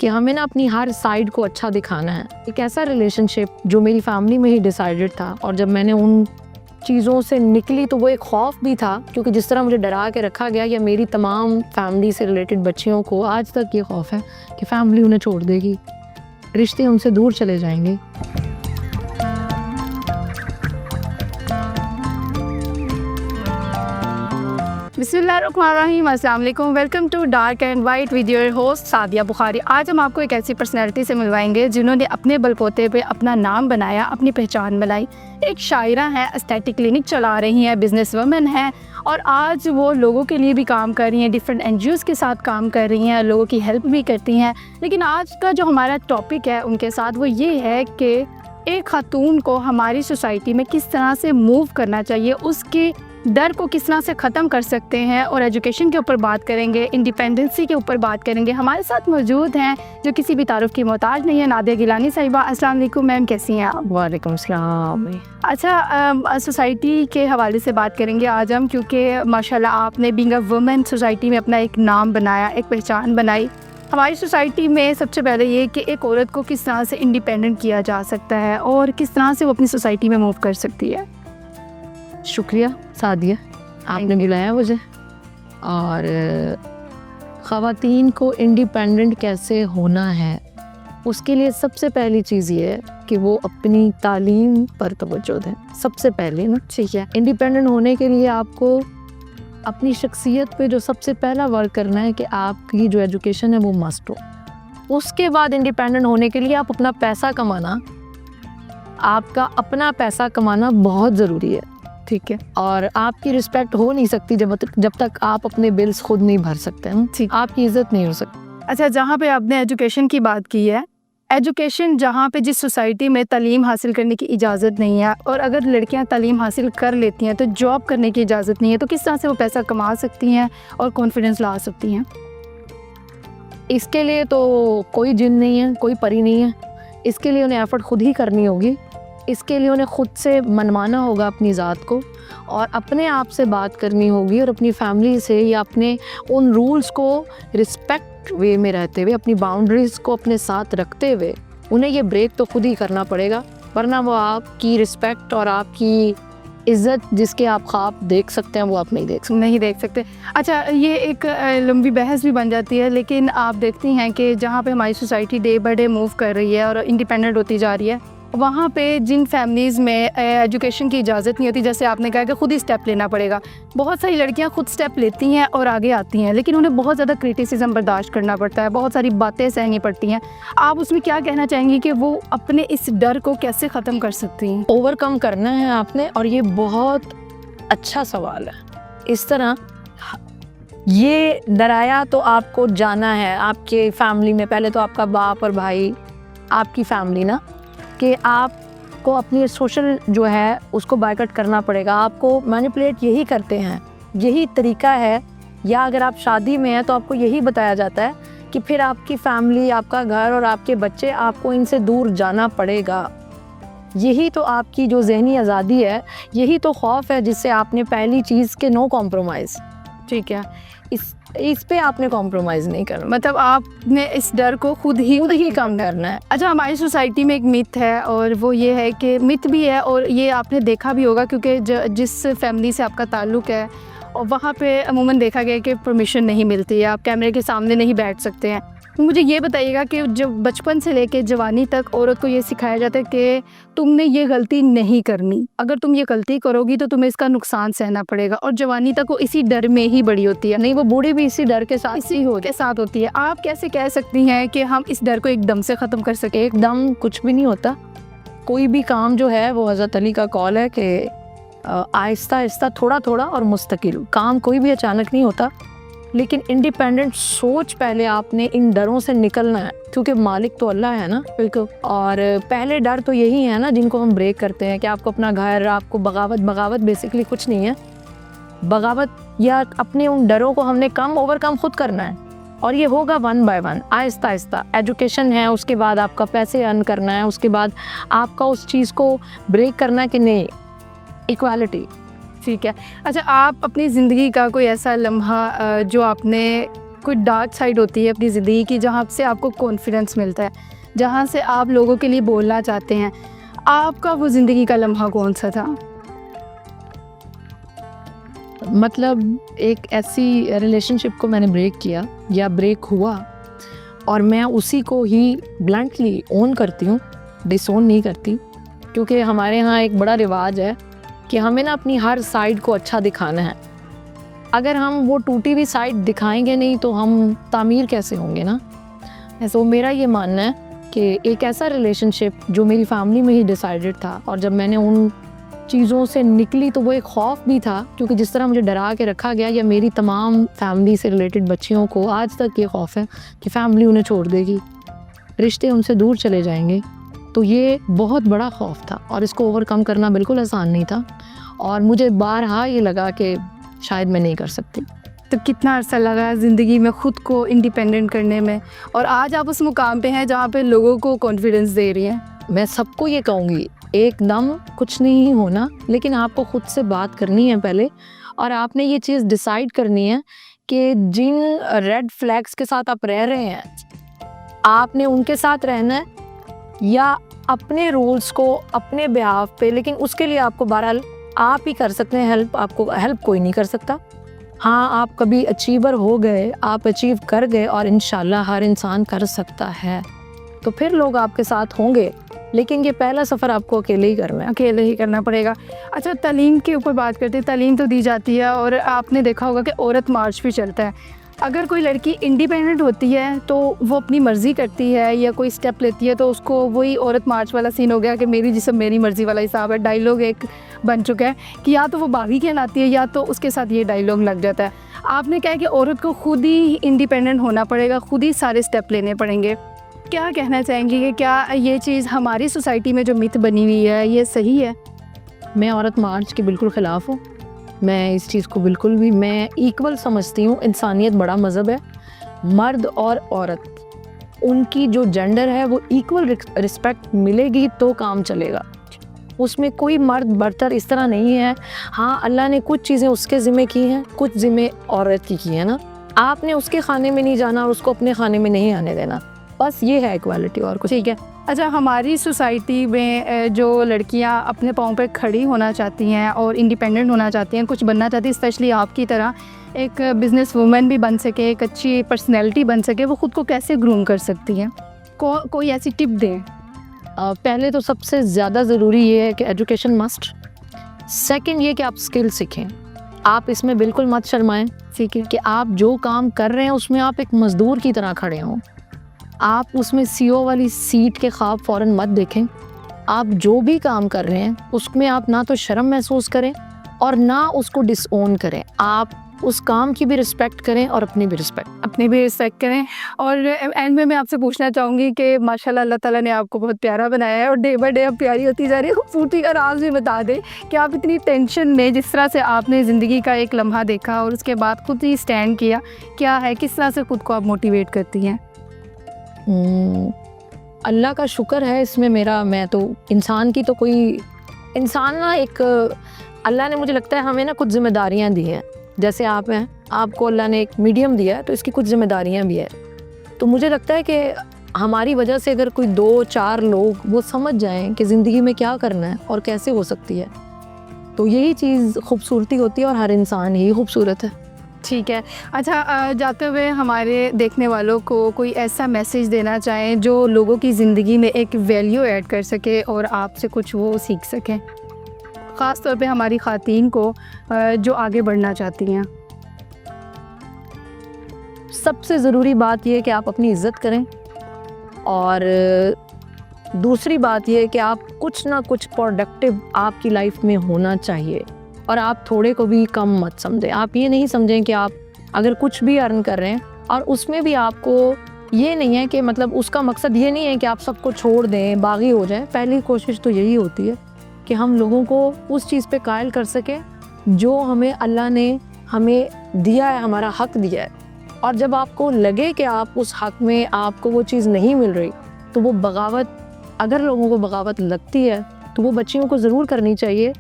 कि हमें ना अपनी हर साइड को अच्छा दिखाना है। एक ऐसा रिलेशनशिप जो मेरी फैमिली में ही डिसाइडेड था, और जब मैंने उन चीज़ों से निकली तो वो एक खौफ भी था, क्योंकि जिस तरह मुझे डरा के रखा गया या मेरी तमाम फैमिली से रिलेटेड बच्चियों को आज तक ये खौफ है कि फैमिली उन्हें छोड़ देगी, रिश्ते उनसे दूर चले जाएंगे। बिस्मिल्लाहिर्रहमानिर्रहीम, अस्सलाम वालेकुम। Welcome to dark and white with your host Sadia Bukhari. आज हम आपको एक ऐसी पर्सनैलिटी से मिलवाएंगे जिन्होंने अपने बलबूते पे अपना नाम बनाया, अपनी पहचान बनाई। एक शायरा हैं, एस्थेटिक क्लिनिक चला रही हैं, बिजनेस वुमन हैं, और आज वो लोगों के लिए भी काम कर रही हैं, डिफरेंट NGOs के साथ काम कर रही हैं, लोगों की हेल्प भी करती हैं। लेकिन आज का जो हमारा टॉपिक है उनके साथ वो ये है कि एक खातून को हमारी सोसाइटी में किस तरह से मूव करना चाहिए, उसके डर को किस तरह से ख़त्म कर सकते हैं, और एजुकेशन के ऊपर बात करेंगे, इंडिपेंडेंसी के ऊपर बात करेंगे। हमारे साथ मौजूद हैं जो किसी भी तारुफ की मोहताज नहीं है, नादिया गिलानी साहिबा। अस्सलाम वालेकुम मैम, कैसी हैं आप? वालेकुम सलाम। अच्छा, सोसाइटी के हवाले से बात करेंगे आज हम, क्योंकि माशाल्लाह आपने बीइंग अ वुमेन सोसाइटी में अपना एक नाम बनाया, एक पहचान बनाई। हमारी सोसाइटी में सबसे पहले ये कि एक औरत को किस तरह से इंडिपेंडेंट किया जा सकता है और किस तरह से वो अपनी सोसाइटी में मूव कर सकती है। शुक्रिया सादिया, आपने बुलाया मुझे। और ख़वातीन को इंडिपेंडेंट कैसे होना है, उसके लिए सबसे पहली चीज़ ये है कि वो अपनी तालीम पर तवज्जो दें। सबसे पहले ना, ठीक है, इंडिपेंडेंट होने के लिए आपको अपनी शख्सियत पे जो सबसे पहला वर्क करना है कि आपकी जो एजुकेशन है वो मस्ट हो। उसके बाद इंडिपेंडेंट होने के लिए आप अपना पैसा कमाना, आपका अपना पैसा कमाना बहुत ज़रूरी है, ठीक है। और आपकी रिस्पेक्ट हो नहीं सकती जब तक आप अपने बिल्स खुद नहीं भर सकते हैं, ठीक, आपकी इज्जत नहीं हो सकती। अच्छा, जहाँ पे आपने एजुकेशन की बात की है, एजुकेशन जहाँ पे जिस सोसाइटी में तालीम हासिल करने की इजाज़त नहीं है, और अगर लड़कियाँ तालीम हासिल कर लेती हैं तो जॉब करने की इजाज़त नहीं है, तो किस तरह से वो पैसा कमा सकती हैं और कॉन्फिडेंस ला सकती हैं? इसके लिए तो कोई जिन नहीं है, कोई परी नहीं है। इसके लिए उन्हें एफर्ट खुद ही करनी होगी। इसके लिए उन्हें खुद से मनवाना होगा अपनी ज़ात को, और अपने आप से बात करनी होगी, और अपनी फैमिली से या अपने उन रूल्स को रिस्पेक्ट वे में रहते हुए, अपनी बाउंड्रीज़ को अपने साथ रखते हुए उन्हें ये ब्रेक तो खुद ही करना पड़ेगा, वरना वो आपकी रिस्पेक्ट और आपकी इज़्ज़त जिसके आप ख्वाब देख सकते हैं वो आप नहीं देख सकते। अच्छा, ये एक लंबी बहस भी बन जाती है, लेकिन आप देखती हैं कि जहाँ पे हमारी society day by day move कर रही है और इंडिपेंडेंट होती जा रही है, वहाँ पे जिन फैमिलीज़ में एजुकेशन की इजाज़त नहीं होती, जैसे आपने कहा कि खुद ही स्टेप लेना पड़ेगा, बहुत सारी लड़कियाँ खुद स्टेप लेती हैं और आगे आती हैं, लेकिन उन्हें बहुत ज़्यादा क्रिटिसिज्म बर्दाश्त करना पड़ता है, बहुत सारी बातें सहनी पड़ती हैं। आप उसमें क्या कहना चाहेंगी कि वो अपने इस डर को कैसे ख़त्म कर सकती हैं? ओवरकम करना है आपने, और ये बहुत अच्छा सवाल है। इस तरह ये डराया तो आपको जाना है आपके फैमिली में, पहले तो आपका बाप और भाई, आपकी फैमिली ना, कि आपको अपनी सोशल जो है उसको बायकॉट करना पड़ेगा। आपको मैनिपुलेट यही करते हैं, यही तरीका है। या अगर आप शादी में हैं तो आपको यही बताया जाता है कि फिर आपकी फैमिली, आपका घर और आपके बच्चे, आपको इनसे दूर जाना पड़ेगा। यही तो आपकी जो ज़हनी आज़ादी है, यही तो खौफ है जिससे आपने पहली चीज़ के नो कॉम्प्रोमाइज़, ठीक है, इस पे आपने कॉम्प्रोमाइज़ नहीं करना। मतलब आपने इस डर को खुद ही कम करना है। अच्छा, हमारी सोसाइटी में एक मिथ है, और वो ये है कि मिथ भी है, और ये आपने देखा भी होगा, क्योंकि जिस फैमिली से आपका ताल्लुक़ है और वहाँ पे अमूमन देखा गया कि परमिशन नहीं मिलती है, आप कैमरे के सामने नहीं बैठ सकते हैं। मुझे ये बताइएगा कि जब बचपन से लेके जवानी तक औरत को ये सिखाया जाता है कि तुमने ये गलती नहीं करनी, अगर तुम ये गलती करोगी तो तुम्हें इसका नुकसान सहना पड़ेगा, और जवानी तक वो इसी डर में ही बड़ी होती है। नहीं, वो बूढ़ी भी इसी डर के साथ होती है। आप कैसे कह सकती हैं कि हम इस डर को एकदम से ख़त्म कर सकें? एकदम कुछ भी नहीं होता। कोई भी काम जो है वो हज़रत अली का कौल है कि आहिस्ता आहिस्ता, थोड़ा थोड़ा और मुस्तकिल। काम कोई भी अचानक नहीं होता, लेकिन इंडिपेंडेंट सोच पहले आपने इन डरों से निकलना है, क्योंकि मालिक तो अल्लाह है ना। बिल्कुल। और पहले डर तो यही है ना जिनको हम ब्रेक करते हैं, कि आपको अपना घर, आपको बगावत बेसिकली कुछ नहीं है। बगावत या अपने उन डरों को हमने ओवरकम खुद करना है, और ये होगा 1 बाय 1, आहिस्ता आहिस्ता। एजुकेशन है, उसके बाद आपका पैसे अर्न करना है, उसके बाद आपका उस चीज़ को ब्रेक करना है कि नहीं, इक्वालिटी, ठीक है। अच्छा, आप अपनी ज़िंदगी का कोई ऐसा लम्हा जो आपने कोई डार्क साइड होती है अपनी ज़िंदगी की जहाँ से आपको कॉन्फिडेंस मिलता है, जहाँ से आप लोगों के लिए बोलना चाहते हैं, आपका वो ज़िंदगी का लम्हा कौन सा था? मतलब एक ऐसी रिलेशनशिप को मैंने ब्रेक किया या ब्रेक हुआ, और मैं उसी को ही ब्लंटली ओन करती हूँ, डिसोन नहीं करती। क्योंकि हमारे यहाँ एक बड़ा रिवाज है कि हमें ना अपनी हर साइड को अच्छा दिखाना है। अगर हम वो टूटी हुई साइड दिखाएंगे नहीं तो हम तामीर कैसे होंगे ना। ऐसा मेरा ये मानना है कि एक ऐसा रिलेशनशिप जो मेरी फैमिली में ही डिसाइडेड था, और जब मैंने उन चीज़ों से निकली तो वो एक खौफ भी था, क्योंकि जिस तरह मुझे डरा के रखा गया, या मेरी तमाम फैमिली से रिलेटेड बच्चियों को आज तक ये खौफ है कि फैमिली उन्हें छोड़ देगी, रिश्ते उनसे दूर चले जाएंगे। तो ये बहुत बड़ा खौफ था और इसको ओवरकम करना बिल्कुल आसान नहीं था, और मुझे बारहा ये लगा कि शायद मैं नहीं कर सकती। तो कितना अर्सा लगा ज़िंदगी में ख़ुद को इंडिपेंडेंट करने में, और आज आप उस मुकाम पे हैं जहाँ पे लोगों को कॉन्फिडेंस दे रही हैं? मैं सबको ये कहूँगी, एकदम कुछ नहीं होना, लेकिन आपको ख़ुद से बात करनी है पहले, और आपने ये चीज़ डिसाइड करनी है कि जिन रेड फ्लैग्स के साथ आप रह रहे हैं, आपने उनके साथ रहना है या अपने रूल्स को अपने बिहाफ पे। लेकिन उसके लिए आपको बहरहाल आप ही कर सकते हैं हेल्प, आपको हेल्प कोई नहीं कर सकता। हाँ, आप कभी अचीवर हो गए, आप अचीव कर गए, और इंशाल्लाह हर इंसान कर सकता है, तो फिर लोग आपके साथ होंगे। लेकिन ये पहला सफ़र आपको अकेले ही करना है, अकेले ही करना पड़ेगा। अच्छा, तालीम के ऊपर बात करते हैं। तालीम तो दी जाती है, और आपने देखा होगा कि औरत मार्च भी चलता है। अगर कोई लड़की इंडिपेंडेंट होती है तो वो अपनी मर्ज़ी करती है या कोई स्टेप लेती है, तो उसको वही औरत मार्च वाला सीन हो गया कि मेरी जिस्म मेरी मर्ज़ी वाला हिसाब है। डायलॉग एक बन चुका है कि या तो वो बागी कहलाती है या तो उसके साथ ये डायलॉग लग जाता है। आपने कहा कि औरत को खुद ही इंडिपेंडेंट होना पड़ेगा, खुद ही सारे स्टेप लेने पड़ेंगे। क्या कहना चाहेंगी कि क्या ये चीज़ हमारी सोसाइटी में जो मिथ बनी हुई है ये सही है? मैं औरत मार्च के बिल्कुल ख़िलाफ़ हूँ। मैं इस चीज़ को बिल्कुल भी, मैं इक्वल समझती हूँ। इंसानियत बड़ा मज़हब है, मर्द और औरत, उनकी जो जेंडर है वो इक्वल रिस्पेक्ट मिलेगी तो काम चलेगा। उसमें कोई मर्द बरतर इस तरह नहीं है। हाँ, अल्लाह ने कुछ चीज़ें उसके ज़िम्मे की हैं, कुछ ज़िम्मे औरत की है ना। आपने उसके खाने में नहीं जाना और उसको अपने खाने में नहीं आने देना, बस ये है इक्वालिटी, और कुछ। ठीक है। अच्छा, हमारी सोसाइटी में जो लड़कियां अपने पाँव पे खड़ी होना चाहती हैं और इंडिपेंडेंट होना चाहती हैं, कुछ बनना चाहती हैं, स्पेशली आपकी तरह एक बिज़नेस वूमेन भी बन सके, एक अच्छी पर्सनैलिटी बन सके, वो ख़ुद को कैसे ग्रूम कर सकती हैं? कोई ऐसी टिप दें? पहले तो सबसे ज़्यादा ज़रूरी ये है कि एजुकेशन मस्ट। सेकंड ये कि आप स्किल सीखें। आप इसमें बिल्कुल मत शर्माएं, सीखें कि आप जो काम कर रहे हैं उसमें आप एक मज़दूर की तरह खड़े हों। आप उसमें सीईओ वाली सीट के ख्वाब फ़ौरन मत देखें। आप जो भी काम कर रहे हैं उसमें आप ना तो शर्म महसूस करें और ना उसको डिसओन करें। आप उस काम की भी रिस्पेक्ट करें और अपनी भी रिस्पेक्ट करें। और एंड में मैं आपसे पूछना चाहूँगी कि माशाल्लाह अल्लाह ताला ने आपको बहुत प्यारा बनाया है, और डे बाय डे आप प्यारी होती जा रही है, खूबसूरती का राज भी बता दें कि आप इतनी टेंशन में जिस तरह से आपने ज़िंदगी का एक लम्हा देखा और उसके बाद खुद ही स्टैंड किया, क्या है, किस तरह से खुद को आप मोटिवेट करती हैं? अल्लाह का शुक्र है इसमें मेरा। मैं तो इंसान की तो कोई इंसान ना, एक अल्लाह ने मुझे लगता है हमें ना कुछ जिम्मेदारियां दी हैं। जैसे आप हैं, आपको अल्लाह ने एक मीडियम दिया है तो इसकी कुछ जिम्मेदारियां भी है। तो मुझे लगता है कि हमारी वजह से अगर कोई 2-4 लोग वो समझ जाएं कि ज़िंदगी में क्या करना है और कैसे हो सकती है, तो यही चीज़ खूबसूरती होती है, और हर इंसान ही खूबसूरत है। ठीक है। अच्छा, जाते हुए हमारे देखने वालों को कोई ऐसा मैसेज देना चाहें जो लोगों की ज़िंदगी में एक वैल्यू ऐड कर सके और आपसे कुछ वो सीख सकें, ख़ास तौर पे हमारी ख़वातीन को जो आगे बढ़ना चाहती हैं? सबसे ज़रूरी बात यह है कि आप अपनी इज़्ज़त करें, और दूसरी बात यह है कि आप कुछ ना कुछ प्रोडक्टिव आपकी लाइफ में होना चाहिए, और आप थोड़े को भी कम मत समझें। आप ये नहीं समझें कि आप अगर कुछ भी अर्न कर रहे हैं और उसमें भी आपको ये नहीं है कि मतलब उसका मकसद ये नहीं है कि आप सबको छोड़ दें, बागी हो जाएं। पहली कोशिश तो यही होती है कि हम लोगों को उस चीज़ पे कायल कर सकें जो हमें अल्लाह ने हमें दिया है, हमारा हक दिया है। और जब आपको लगे कि आप उस हक में आपको वो चीज़ नहीं मिल रही, तो वो बगावत, अगर लोगों को बगावत लगती है तो वो बच्चियों को ज़रूर करनी चाहिए।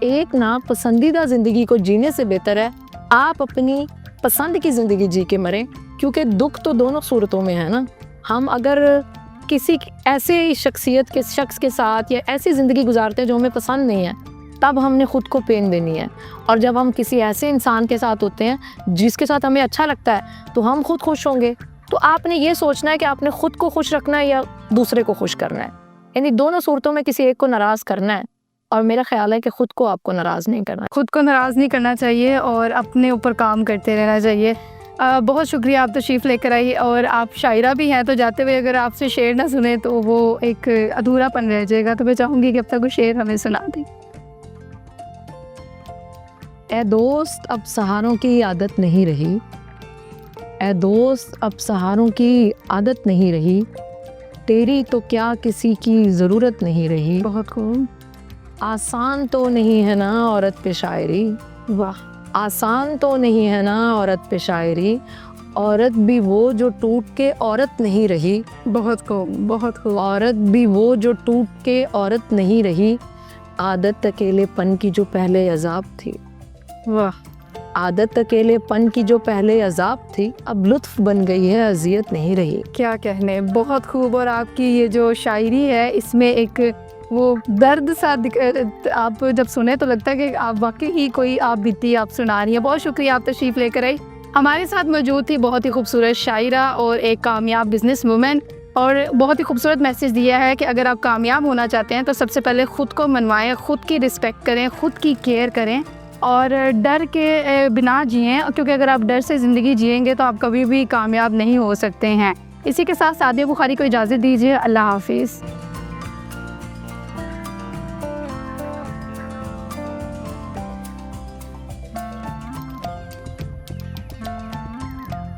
एक ना पसंदीदा ज़िंदगी को जीने से बेहतर है आप अपनी पसंद की ज़िंदगी जी के मरें, क्योंकि दुख तो दोनों सूरतों में है ना। हम अगर किसी ऐसे शख्स के साथ या ऐसी ज़िंदगी गुजारते हैं जो हमें पसंद नहीं है, तब हमने ख़ुद को पेन देनी है। और जब हम किसी ऐसे इंसान के साथ होते हैं जिसके साथ हमें अच्छा लगता है, तो हम खुद खुश होंगे। तो आपने ये सोचना है कि आपने ख़ुद को खुश रखना है या दूसरे को खुश करना है, यानी दोनों सूरतों में किसी एक को नाराज़ करना है। और मेरा ख्याल है कि ख़ुद को आपको नाराज़ नहीं करना है। खुद को नाराज़ नहीं करना चाहिए और अपने ऊपर काम करते रहना चाहिए। बहुत शुक्रिया, आप तशरीफ़ लेकर आई और आप शायरा भी हैं, तो जाते हुए अगर आपसे शेर ना सुने तो वो एक अधूरापन रह जाएगा। तो मैं चाहूँगी कि अब तक वो शेर हमें सुना दें। ए दोस्त अब सहारों की आदत नहीं रही, ए दोस्त अब सहारों की आदत नहीं रही, तेरी तो क्या किसी की ज़रूरत नहीं रही। बहुत खूब। आसान तो नहीं है ना औरत पे शायरी, वाह। आसान तो नहीं है ना औरत पे शायरी, औरत भी वो जो टूट के औरत नहीं रही। बहुत खूब, बहुत खूब। औरत भी वो जो टूट के औरत नहीं रही, आदत अकेलेपन की जो पहले अजाब थी। वाह। आदत अकेलेपन की जो पहले अजाब थी, अब लुत्फ बन गई है, अजियत नहीं रही। क्या कहने, बहुत खूब। और आपकी ये जो शायरी है इसमें एक वो दर्द सा आप जब सुने तो लगता है कि आप वाकई ही कोई आप बीती आप सुना रही हैं। बहुत शुक्रिया, आप तशरीफ़ लेकर आई। हमारे साथ मौजूद थी बहुत ही खूबसूरत शायरा और एक कामयाब बिजनेस वूमेन, और बहुत ही खूबसूरत मैसेज दिया है कि अगर आप कामयाब होना चाहते हैं तो सबसे पहले ख़ुद को मनवाएं, ख़ुद की रिस्पेक्ट करें, ख़ुद की केयर करें और डर के बिना जिएं, क्योंकि अगर आप डर से ज़िंदगी जिएंगे तो आप कभी भी कामयाब नहीं हो सकते हैं। इसी के साथ सादिया बुखारी को इजाज़त दीजिए। अल्लाह हाफिज़।